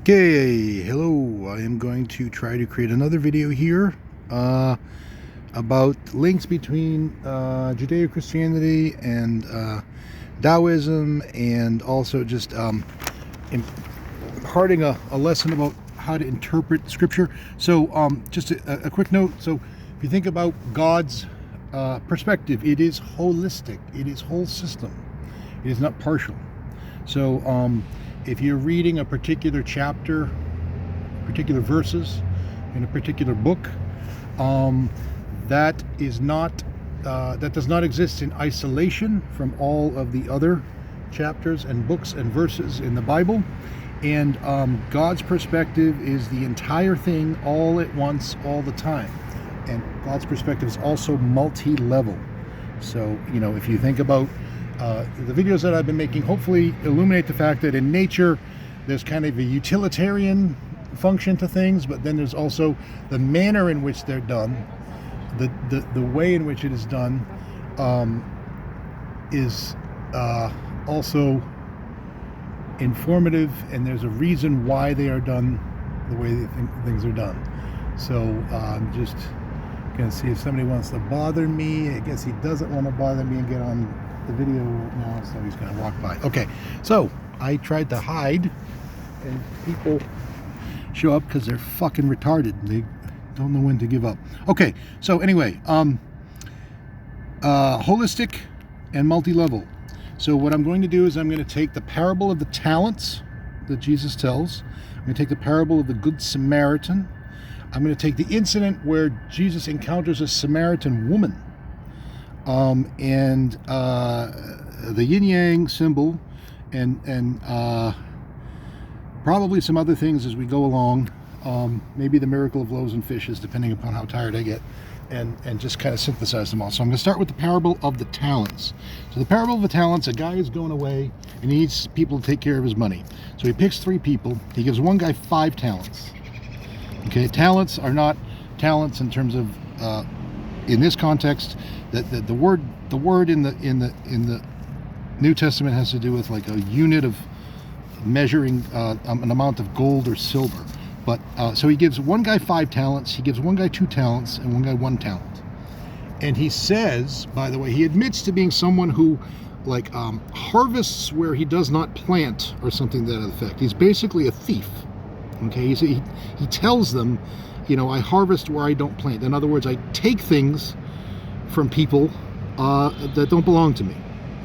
Okay, hello. I am going to try to create another video here about links between Judeo-Christianity and Taoism, and also just imparting a lesson about how to interpret scripture. So just a quick note. So if you think about God's perspective, it is holistic. It is whole system. It is not partial. So if you're reading a particular chapter, particular verses in a particular book, that is not that does not exist in isolation from all of the other chapters and books and verses in the Bible. And God's perspective is the entire thing, all at once, all the time. And God's perspective is also multi-level. So, you know, if you think about the videos that I've been making, hopefully illuminate the fact that in nature there's kind of a utilitarian function to things, but then there's also the manner in which they're done, the way in which it is done is also informative, and there's a reason why they are done the way things are done. So I'm just gonna see if somebody wants to bother me. I guess he doesn't want to bother me and get on the video now, so he's gonna walk by. Okay, so I tried to hide and people show up because they're fucking retarded. They don't know when to give up. Okay, so anyway, holistic and multi-level. So what I'm going to do is I'm going to take the parable of the talents that Jesus tells. I'm going to take the parable of the Good Samaritan. I'm going to take the incident where Jesus encounters a Samaritan woman, and the yin-yang symbol, and probably some other things as we go along. Maybe the miracle of loaves and fishes, depending upon how tired I get, and just kind of synthesize them all. So I'm going to start with the parable of the talents. So the parable of the talents, a guy is going away and he needs people to take care of his money. So he picks 3 people. He gives one guy 5 talents. Okay, talents are not talents in terms of in this context. The word in the New Testament has to do with like a unit of measuring an amount of gold or silver. But so he gives one guy 5 talents, he gives one guy 2 talents, and one guy 1 talent. And he says, by the way, he admits to being someone who like harvests where he does not plant, or something to that effect. He's basically a thief. Okay, he tells them, you know, I harvest where I don't plant. In other words, I take things from people that don't belong to me.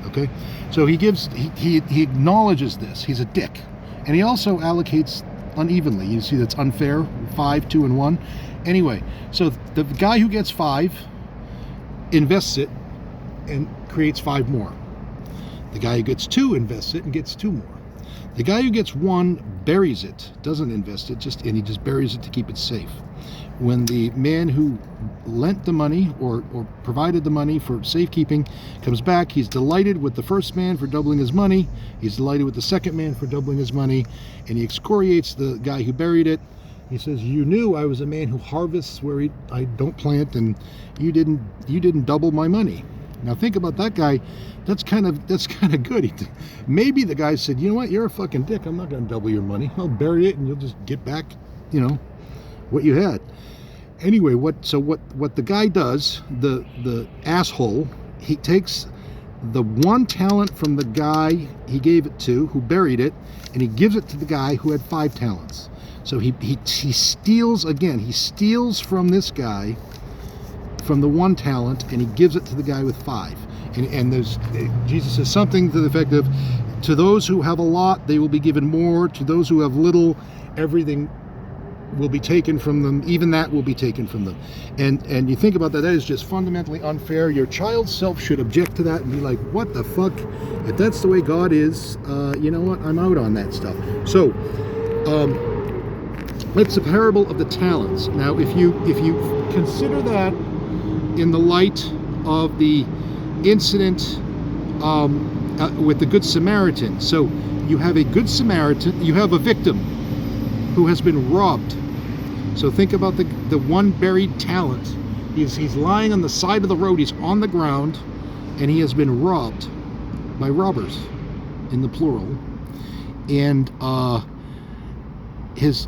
Okay, so he acknowledges this. He's a dick, and he also allocates unevenly. You see that's unfair. 5, 2, and 1. Anyway, so the guy who gets 5 invests it and creates 5 more. The guy who gets 2 invests it and gets 2 more. The guy who gets 1 buries it, doesn't invest it, and he just buries it to keep it safe. When the man who lent the money or provided the money for safekeeping comes back, he's delighted with the first man for doubling his money. He's delighted with the second man for doubling his money, and he excoriates the guy who buried it. He says, "You knew I was a man who harvests where I don't plant, and you didn't double my money." Now think about that guy. That's kind of good. Maybe the guy said, "You know what? You're a fucking dick. I'm not going to double your money. I'll bury it, and you'll just get back, you know, what you had." Anyway, what the guy does, the asshole, he takes the 1 talent from the guy he gave it to, who buried it, and he gives it to the guy who had 5 talents. So he steals again. He steals from this guy, from the 1 talent, and he gives it to the guy with 5. And there's, Jesus says something to the effect of, to those who have a lot, they will be given more. To those who have little, everything will be taken from them. Even that will be taken from them. And you think about that, that is just fundamentally unfair. Your child self should object to that and be like, what the fuck? If that's the way God is, you know what? I'm out on that stuff. So it's the parable of the talents. Now, if you consider that in the light of the incident with the Good Samaritan. So you have a Good Samaritan, you have a victim who has been robbed. So think about the 1 buried talent. He's lying on the side of the road, he's on the ground, and he has been robbed by robbers, in the plural. And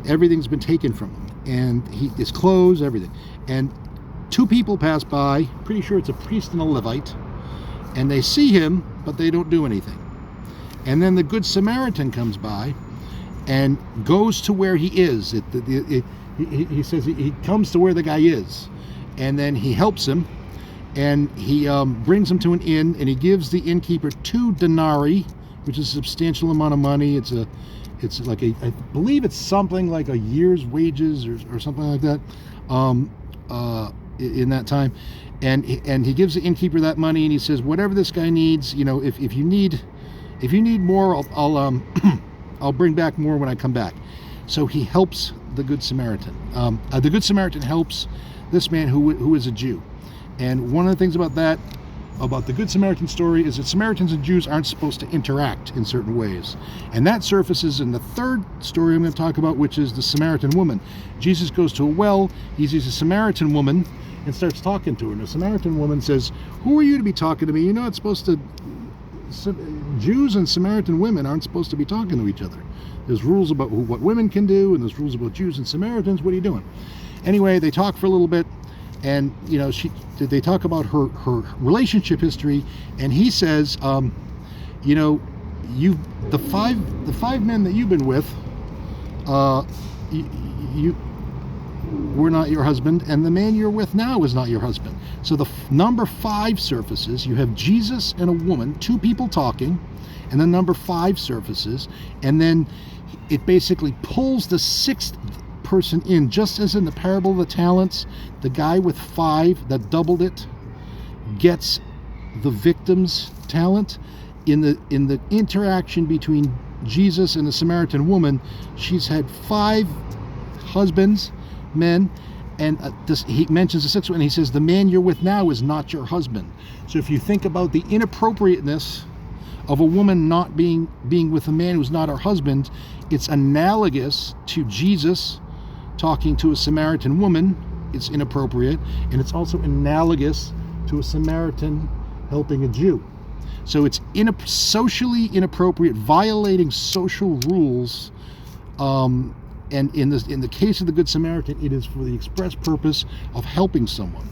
everything's been taken from him, and his clothes, everything. And two people pass by, pretty sure it's a priest and a Levite, and they see him, but they don't do anything. And then the Good Samaritan comes by and goes to where he is. He says he comes to where the guy is, and then he helps him, and he brings him to an inn, and he gives the innkeeper 2 denarii, which is a substantial amount of money. It's like I believe it's something like a year's wages or something like that in that time. And he gives the innkeeper that money, and he says, whatever this guy needs, you know, if you need more, I'll I'll bring back more when I come back. So he helps the Good Samaritan. The Good Samaritan helps this man who is a Jew. And one of the things about the Good Samaritan story is that Samaritans and Jews aren't supposed to interact in certain ways. And that surfaces in the third story I'm going to talk about, which is the Samaritan woman. Jesus goes to a well, he sees a Samaritan woman and starts talking to her. And the Samaritan woman says, who are you to be talking to me? You're not supposed to... Jews and Samaritan women aren't supposed to be talking to each other. There's rules about what women can do, and there's rules about Jews and Samaritans. What are you doing? Anyway, they talk for a little bit, and you know, they talk about her relationship history, and he says, you know, the five men that you've been with, you were not your husband, and the man you're with now is not your husband. So the number 5 surfaces. You have Jesus and a woman, 2 people talking, and then number 5 surfaces, and then it basically pulls the 6th person in, just as in the parable of the talents. The guy with 5 that doubled it gets the victim's talent. In the interaction between Jesus and the Samaritan woman, she's had 5 husbands, men, and he mentions the 6th one, and he says, the man you're with now is not your husband. So if you think about the inappropriateness of a woman not being with a man who's not her husband, it's analogous to Jesus talking to a Samaritan woman. It's inappropriate, and it's also analogous to a Samaritan helping a Jew. So it's socially inappropriate, violating social rules. And in the case of the Good Samaritan, it is for the express purpose of helping someone.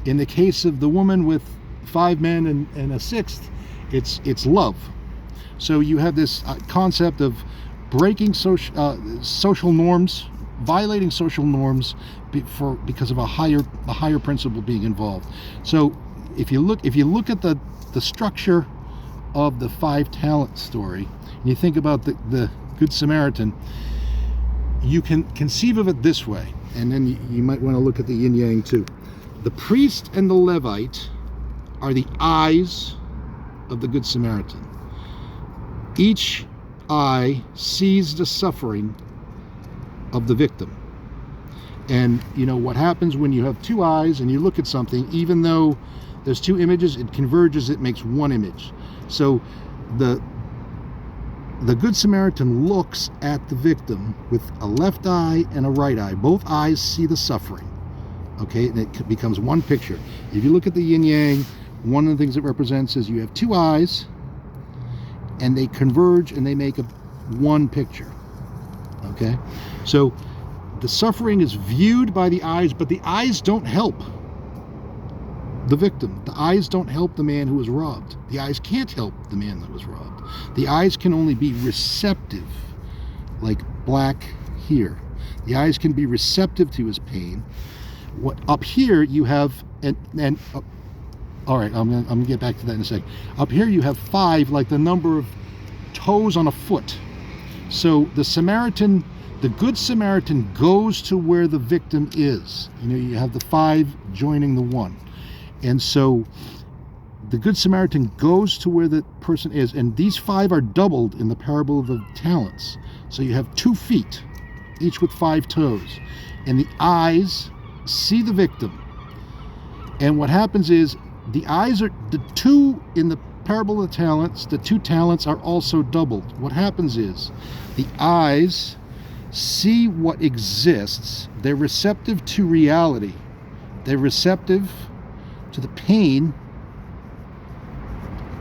In the case of the woman with 5 men and a 6th, it's love. So you have this concept of breaking social norms, violating social norms because of a higher principle being involved. So if you look at the structure of the 5 talent story, and you think about the Good Samaritan, you can conceive of it this way, and then you might want to look at the yin yang too. The priest and the Levite are the eyes of the Good Samaritan. Each eye sees the suffering of the victim. And you know what happens when you have 2 eyes and you look at something, even though there's 2 images, it converges, it makes 1 image. So the Good Samaritan looks at the victim with a left eye and a right eye. Both eyes see the suffering. Okay, and it becomes 1 picture. If you look at the yin yang, one of the things it represents is you have 2 eyes, and they converge and they make 1 picture. Okay, so the suffering is viewed by the eyes, but the eyes don't help the victim. The eyes don't help the man who was robbed. The eyes can't help the man that was robbed. The eyes can only be receptive, like black here. The eyes can be receptive to his pain. What up here you have, all right, I'm gonna get back to that in a second. Up here you have 5, like the number of toes on a foot. So the Good Samaritan goes to where the victim is. You know, you have the 5 joining the 1. And so the Good Samaritan goes to where the person is, and these 5 are doubled in the parable of the talents. So you have 2 feet, each with 5 toes, and the eyes see the victim. And what happens is the 2 in the parable of the talents, the 2 talents are also doubled. What happens is the eyes see what exists. They're receptive to reality. They're receptive to the pain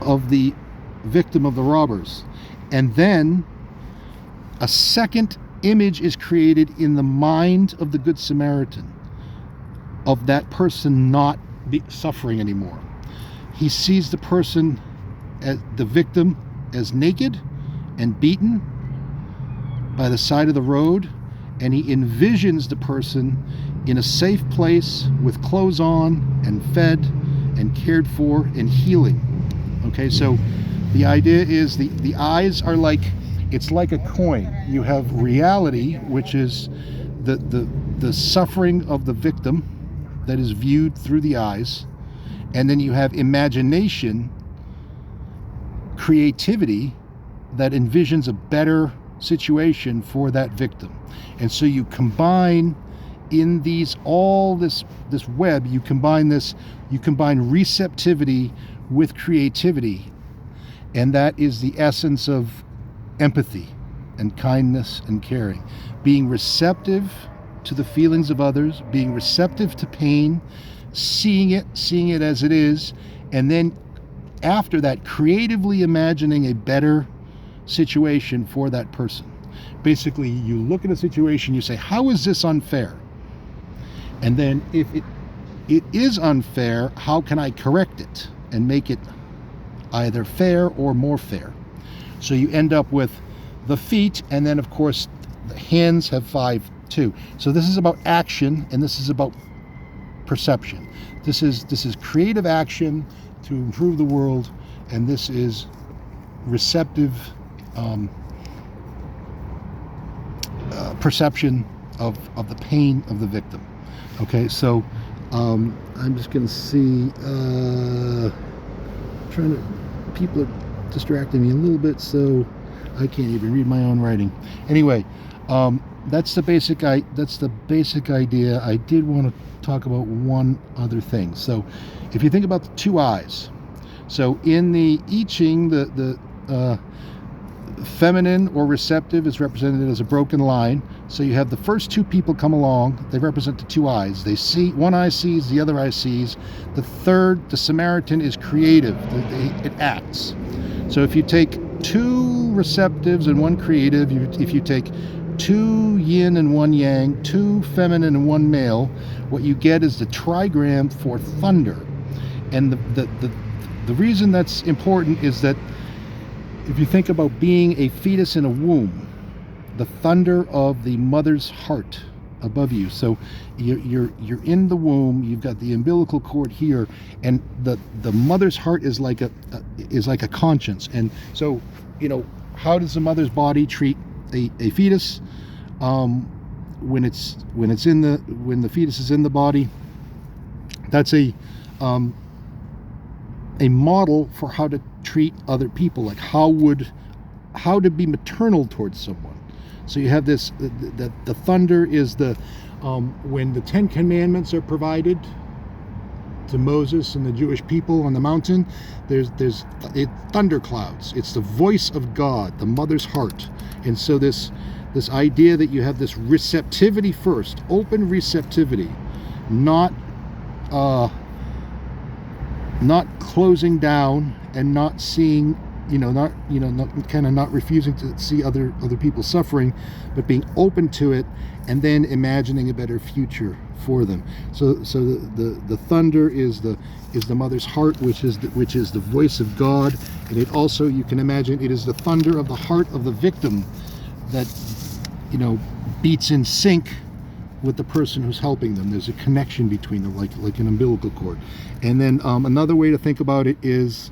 of the victim of the robbers. And then a second image is created in the mind of the Good Samaritan of that person not suffering anymore. He sees the person, as the victim, as naked and beaten by the side of the road, and he envisions the person in a safe place with clothes on and fed and cared for and healing. Okay, so the idea is the eyes are like, it's like a coin. You have reality, which is the suffering of the victim that is viewed through the eyes, and then you have imagination, creativity that envisions a better situation for that victim. And so you combine in this web, you combine receptivity with creativity, and that is the essence of empathy and kindness and caring. Being receptive to the feelings of others, being receptive to pain, seeing it as it is, and then after that, creatively imagining a better situation for that person. Basically, you look at a situation, you say, how is this unfair? And then if it is unfair, how can I correct it and make it either fair or more fair? So you end up with the feet, and then of course the hands have 5 too. So this is about action, and this is about perception. This is creative action to improve the world, and this is receptive perception of the pain of the victim. Okay, so I'm just going to see, people are distracting me a little bit, so I can't even read my own writing. Anyway, that's the basic idea. I did want to talk about one other thing. So if you think about the 2 eyes, so in the I Ching, the feminine or receptive is represented as a broken line. So you have the first 2 people come along, they represent the 2 eyes. They see, one eye sees, the other eye sees. The third, the Samaritan, is creative. It acts. So if you take 2 receptives and 1 creative, if you take 2 yin and 1 yang, 2 feminine and 1 male, what you get is the trigram for thunder. And the reason that's important is that if you think about being a fetus in a womb, the thunder of the mother's heart above you. So you're in the womb, you've got the umbilical cord here, and the mother's heart is like a conscience. And so, how does the mother's body treat a fetus when the fetus is in the body? That's a model for how to treat other people, like how to be maternal towards someone. So you have this, the thunder is when the 10 Commandments are provided to Moses and the Jewish people on the mountain, there's thunderclouds. It's the voice of God, the mother's heart. And so this idea that you have this receptivity first, open receptivity, not closing down and not seeing, not refusing to see other people suffering, but being open to it, and then imagining a better future for them. So the thunder is the mother's heart, which is the voice of God, and it also, you can imagine, it is the thunder of the heart of the victim that beats in sync with the person who's helping them. There's a connection between them, like an umbilical cord. And then another way to think about it is,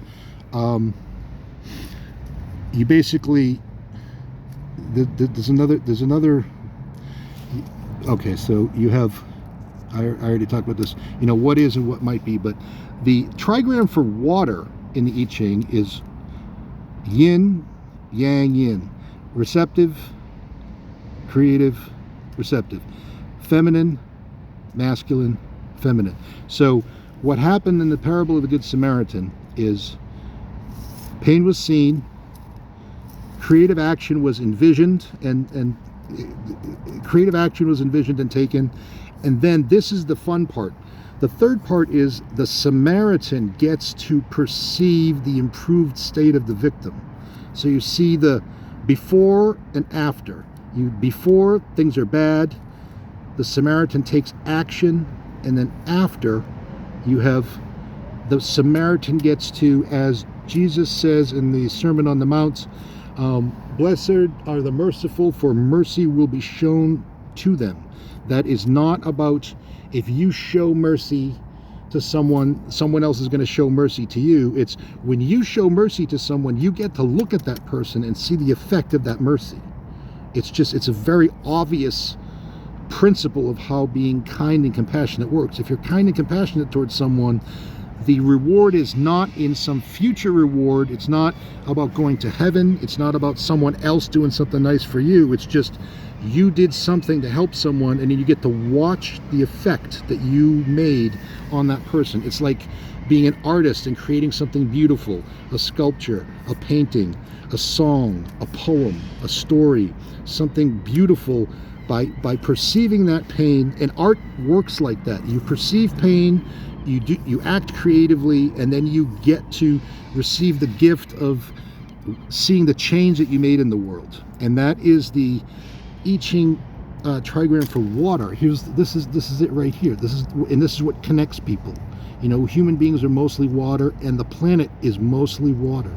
you basically, there's another. Okay, so you have, I already talked about this. What is and what might be, but the trigram for water in the I Ching is yin, yang, yin, receptive, creative, receptive, feminine, masculine, feminine. So what happened in the parable of the Good Samaritan is pain was seen, creative action was envisioned, and creative action was envisioned and taken, and then this is the fun part. The third part is the Samaritan gets to perceive the improved state of the victim. So you see the before and after. Before things are bad, the Samaritan takes action, and then after, you have the Samaritan gets to, as Jesus says in the Sermon on the Mount, blessed are the merciful, for mercy will be shown to them. That is not about if you show mercy to someone else is going to show mercy to you. It's when you show mercy to someone, you get to look at that person and see the effect of that mercy. It's a very obvious principle of how being kind and compassionate works. If you're kind and compassionate towards someone, the reward is not in some future reward. It's not about going to heaven. It's not about someone else doing something nice for you. It's just you did something to help someone, and then you get to watch the effect that you made on that person. It's like being an artist and creating something beautiful, a sculpture, a painting, a song, a poem, a story, something beautiful. By perceiving that pain, and art works like that. You perceive pain, you act creatively, and then you get to receive the gift of seeing the change that you made in the world. And that is the I Ching trigram for water. This is it right here. This is what connects people. You know, human beings are mostly water, and the planet is mostly water.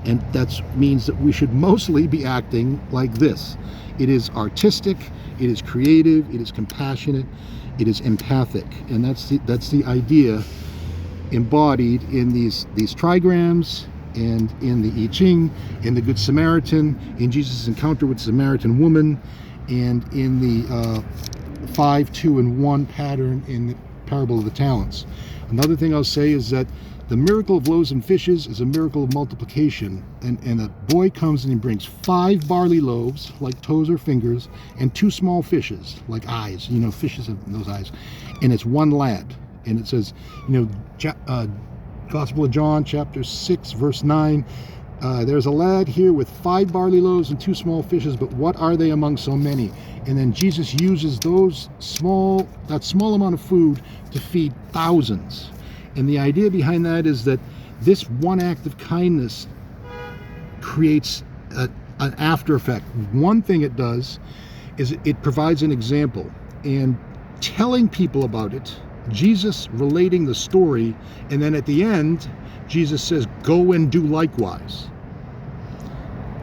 And that means that we should mostly be acting like this. It is artistic, it is creative, it is compassionate, it is empathic. And that's the idea embodied in these trigrams, and in the I Ching, in the Good Samaritan, in Jesus' encounter with the Samaritan woman, and in the 5, 2, and 1 pattern in the parable of the talents. Another thing I'll say is that the miracle of loaves and fishes is a miracle of multiplication. And a boy comes and he brings 5 barley loaves, like toes or fingers, and 2 small fishes, like eyes. You know, fishes have those eyes. And it's 1 lad. And it says, you know, Gospel of John, chapter 6, verse 9, there's a lad here with 5 barley loaves and 2 small fishes, but what are they among so many? And then Jesus uses that small amount of food to feed thousands. And the idea behind that is that this one act of kindness creates an after effect. One thing it does is it provides an example, and telling people about it, Jesus relating the story, and then at the end, Jesus says, go and do likewise.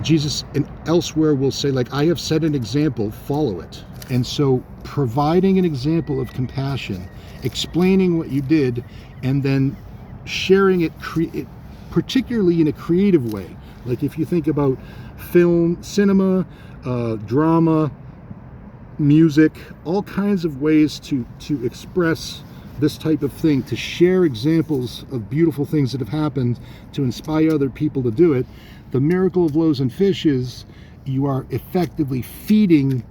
Jesus and elsewhere will say, like, I have set an example, follow it. And so providing an example of compassion, explaining what you did, and then sharing it particularly in a creative way. Like if you think about film, cinema, drama, music, all kinds of ways to express this type of thing, to share examples of beautiful things that have happened, to inspire other people to do it. The miracle of loaves and fishes, you are effectively feeding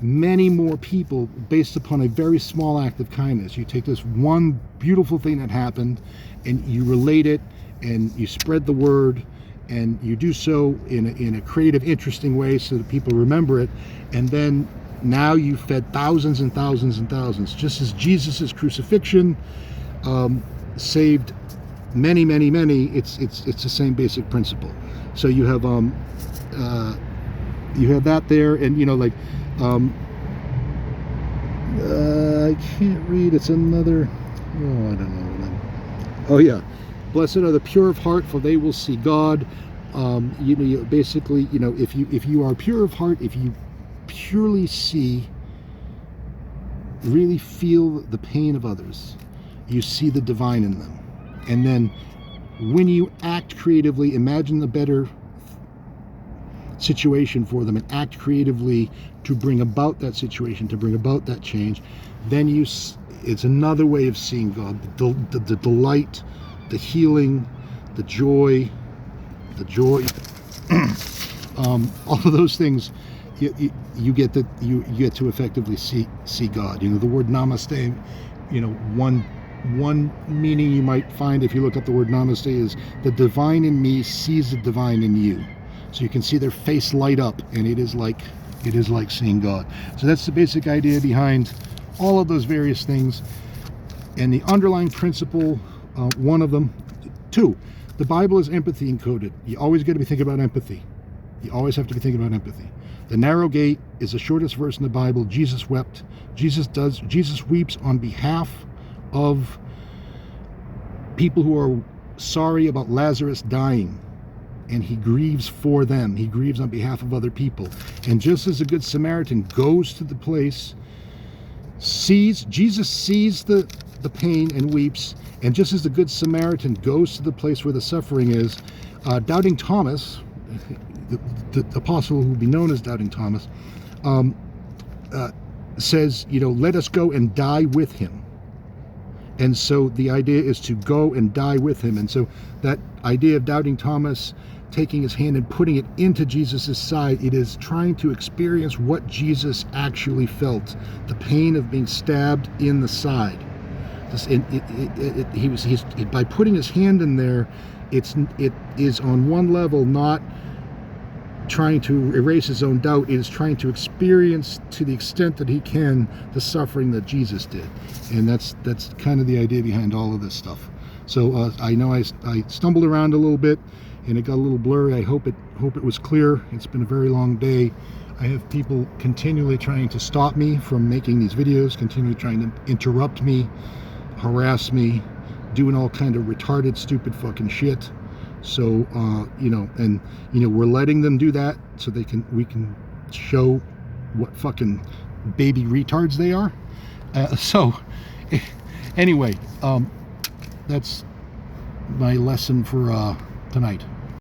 many more people based upon a very small act of kindness. You take this one beautiful thing that happened and you relate it, and you spread the word, and you do so in a creative, interesting way so that people remember it. And then now you fed thousands and thousands and thousands, just as Jesus's crucifixion saved many, many, many. It's the same basic principle. So you have that there, and you know, like I can't read. It's another. Oh, I don't know. Oh yeah, blessed are the pure of heart, for they will see God. Basically, you know, if you are pure of heart, if you purely see, really feel the pain of others, you see the divine in them. And then when you act creatively, imagine the better situation for them and act creatively to bring about that situation, to bring about that change, then it's another way of seeing God. The delight, the healing, the joy, all of those things. You get to effectively see God. You know, the word namaste, you know, one meaning you might find if you look up the word namaste is the divine in me sees the divine in you. So you can see their face light up, and it is like seeing God. So that's the basic idea behind all of those various things. And the underlying principle, one of them, 2, the Bible is empathy encoded. You always got to be thinking about empathy. You always have to be thinking about empathy. The narrow gate is the shortest verse in the Bible. Jesus wept. Jesus weeps on behalf of people who are sorry about Lazarus dying, and he grieves for them. He grieves on behalf of other people. And just as a good Samaritan goes to the place, Jesus sees the pain and weeps, and just as the good Samaritan goes to the place where the suffering is, doubting Thomas, the apostle who will be known as doubting Thomas, says, let us go and die with him. And so the idea is to go and die with him. And so that idea of doubting Thomas taking his hand and putting it into Jesus's side, it is trying to experience what Jesus actually felt, the pain of being stabbed in the side. By putting his hand in there, it is on one level not trying to erase his own doubt. It is trying to experience, to the extent that he can, the suffering that Jesus did. And that's kind of the idea behind all of this stuff. So I know I stumbled around a little bit and it got a little blurry. I hope it was clear. It's been a very long day. I have people continually trying to stop me from making these videos, continually trying to interrupt me, harass me, doing all kind of retarded, stupid fucking shit. So we're letting them do that so we can show what fucking baby retards they are. So anyway, that's my lesson for tonight.